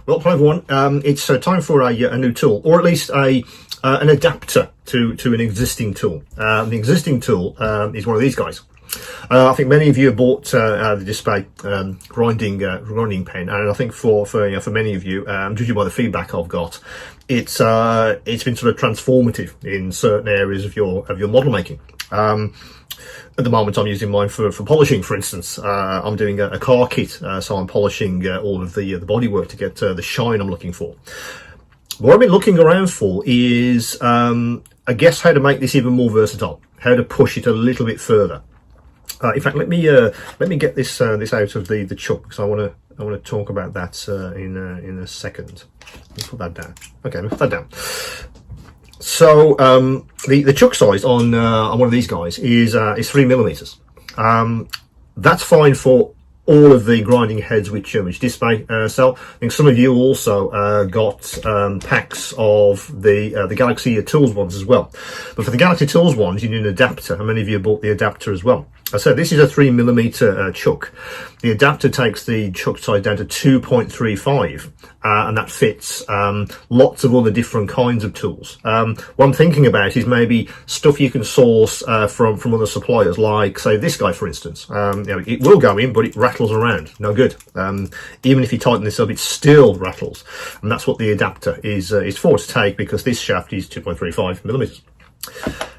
Well, hi everyone. It's time for a new tool, or at least an adapter to an existing tool. The existing tool is one of these guys. I think many of you have bought the Dspiae grinding pen, and I think for many of you, judging by the feedback I've got, it's been sort of transformative in certain areas of your model making. At the moment, I'm using mine for polishing, for instance. I'm doing a car kit, so I'm polishing all of the bodywork to get the shine I'm looking for. What I've been looking around for is, I guess, how to make this even more versatile, how to push it a little bit further. In fact, let me get this out of the chuck, because I want to talk about that in a second. Let's put that down. Okay, put that down. So the chuck size on one of these guys is 3mm. That's fine for all of the grinding heads which Dspiae sell. I think some of you also got packs of the Galaxy Tools ones as well. But for the Galaxy Tools ones, you need an adapter, and many of you bought the adapter as well. So this is a 3mm chuck. The adapter takes the chuck size down to 2.35, and that fits lots of other different kinds of tools. What I'm thinking about is maybe stuff you can source from other suppliers, like say this guy, for instance. It will go in, but it rattles around. No good. Even if you tighten this up, it still rattles, and that's what the adapter is for, to take, because this shaft is 2.35mm.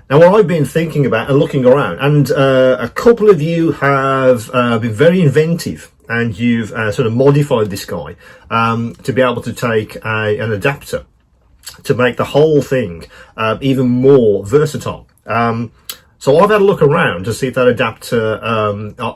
Now, what I've been thinking about and looking around, and a couple of you have been very inventive, and you've sort of modified this guy to be able to take an adapter to make the whole thing even more versatile. So I've had a look around to see if that adapter,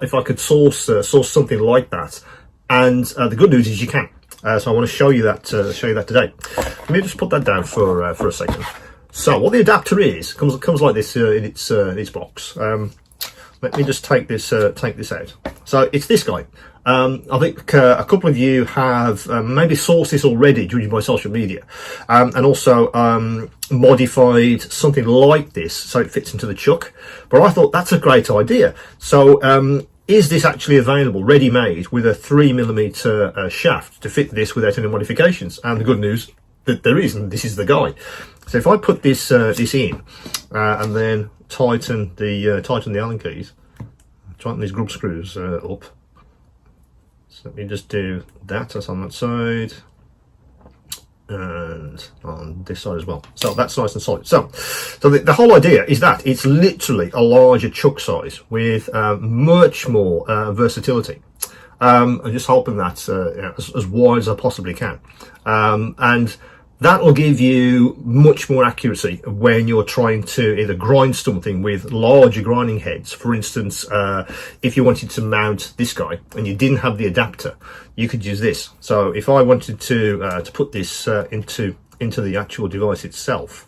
if I could source something like that, and the good news is you can. So I want to show you that today. Let me just put that down for a second. So what the adapter is comes like this in its box. Let me just take this out. So it's this guy. I think a couple of you have maybe sourced this already, judging by social media, and also modified something like this so it fits into the chuck. But I thought that's a great idea. So is this actually available, ready-made, with a 3mm shaft to fit this without any modifications? And the good news that there is, and this is the guy. So if I put this in and then tighten the Allen keys, tighten these grub screws up. So let me just do that. That's on that side, and on this side as well. So that's nice and solid. So the whole idea is that it's literally a larger chuck size with much more versatility. I'm just hoping that's as wide as I possibly can, and that will give you much more accuracy when you're trying to either grind something with larger grinding heads. For instance, if you wanted to mount this guy and you didn't have the adapter, you could use this. So if I wanted to put this into the actual device itself,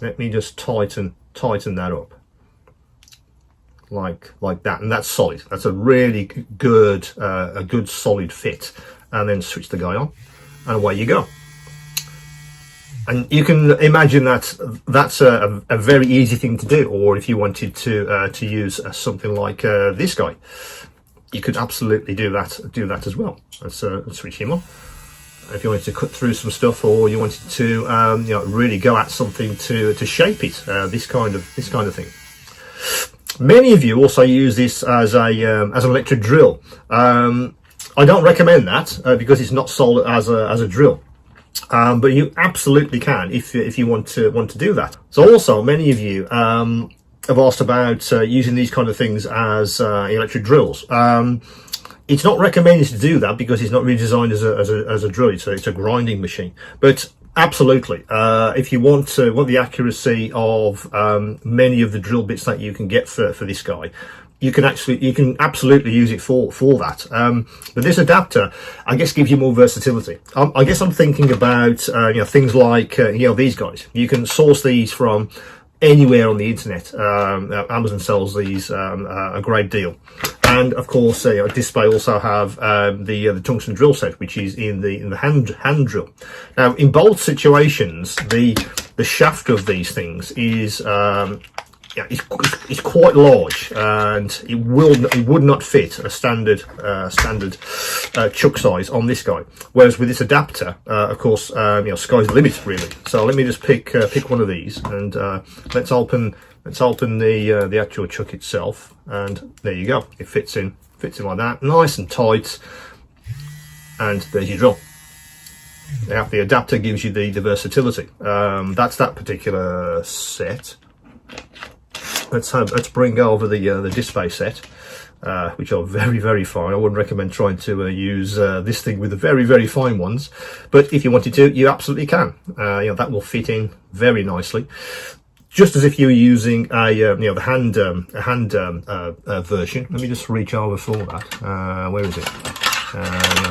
let me just tighten that up like that, and that's solid. That's a really good solid fit. And then switch the guy on, and away you go. And you can imagine that that's a very easy thing to do. Or if you wanted to use something like this guy, you could absolutely do that as well. Let's switch him on. If you wanted to cut through some stuff, or you wanted to really go at something to shape it, this kind of thing. Many of you also use this as an electric drill. I don't recommend that because it's not sold as a drill. But you absolutely can if you want to do that. So also, many of you have asked about using these kind of things as electric drills. It's not recommended to do that because it's not really designed as a drill. It's a grinding machine. But absolutely, if you want the accuracy of many of the drill bits that you can get for this guy, you can absolutely use it for that. But this adapter, I guess, gives you more versatility. I guess I'm thinking about things like these guys. You can source these from anywhere on the internet. Amazon sells these a great deal, and of course, Dspiae also have the tungsten drill set, which is in the hand drill. Now, in both situations, the shaft of these things is yeah, it's quite large, and it would not fit a standard chuck size on this guy. Whereas with this adapter, of course, sky's the limit really. So let me just pick one of these, and let's open the actual chuck itself, and there you go. It fits in like that, nice and tight, and there's your drill. Now the adapter gives you the versatility. That's that particular set. Let's bring over the Dspiae set, which are very, very fine. I wouldn't recommend trying to use this thing with the very, very fine ones, but if you wanted to, you absolutely can. That will fit in very nicely, just as if you were using the hand version. Let me just reach over for that. Where is it?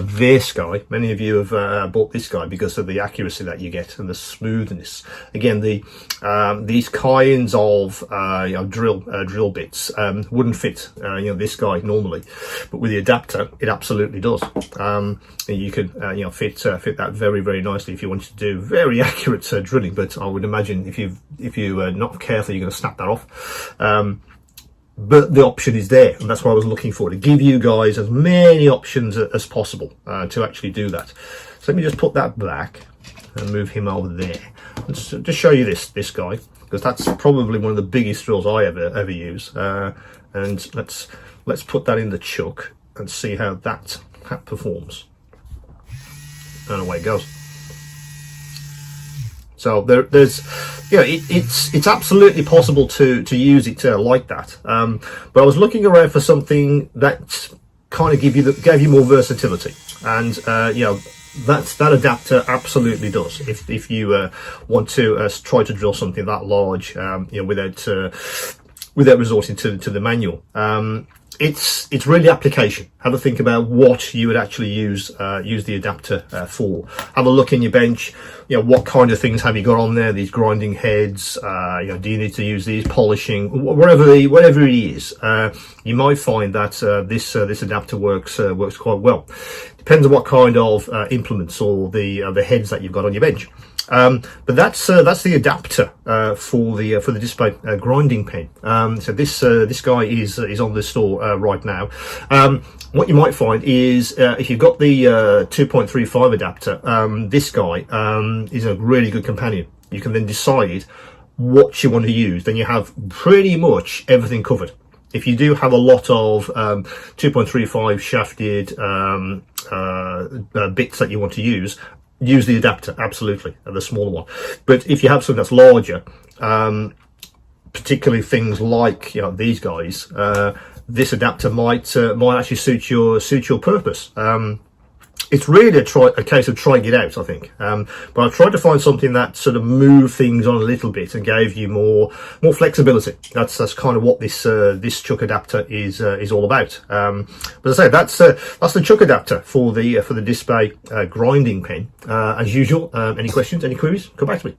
This guy, many of you have bought this guy because of the accuracy that you get and the smoothness. Again, these kinds of drill bits wouldn't fit this guy normally, but with the adapter it absolutely does. You could fit that very, very nicely if you wanted to do very accurate drilling. But I would imagine if you're not careful, you're going to snap that off. But the option is there, and that's what I was looking for, to give you guys as many options as possible to actually do that. So let me just put that back and move him over there. Let's just show you this guy, because that's probably one of the biggest drills I ever use. And let's put that in the chuck and see how that performs. And away it goes. So there's, it's absolutely possible to use it like that. But I was looking around for something that kind of gave you more versatility, and that adapter absolutely does. If you want to try to drill something that large, without resorting to the manual. It's really application. Have a think about what you would actually use the adapter for. Have a look in your bench. What kind of things have you got on there? These grinding heads. Do you need to use these polishing? Whatever it is, you might find that this adapter works quite well. Depends on what kind of implements or the heads that you've got on your bench. But that's the adapter for the Dspiae grinding pen. So this guy is on the store right now. What you might find is if you've got the 2.35 adapter, this guy is a really good companion. You can then decide what you want to use. Then you have pretty much everything covered. If you do have a lot of 2.35 shafted bits that you want to use the adapter, absolutely, the smaller one. But if you have something that's larger, particularly things like these guys, this adapter might actually suit your purpose. It's really a case of trying it out, I think. But I've tried to find something that sort of moved things on a little bit and gave you more flexibility. That's kind of what this chuck adapter is all about. But as I say, that's the chuck adapter for the Dspiae grinding pen. As usual, any questions, any queries, come back to me.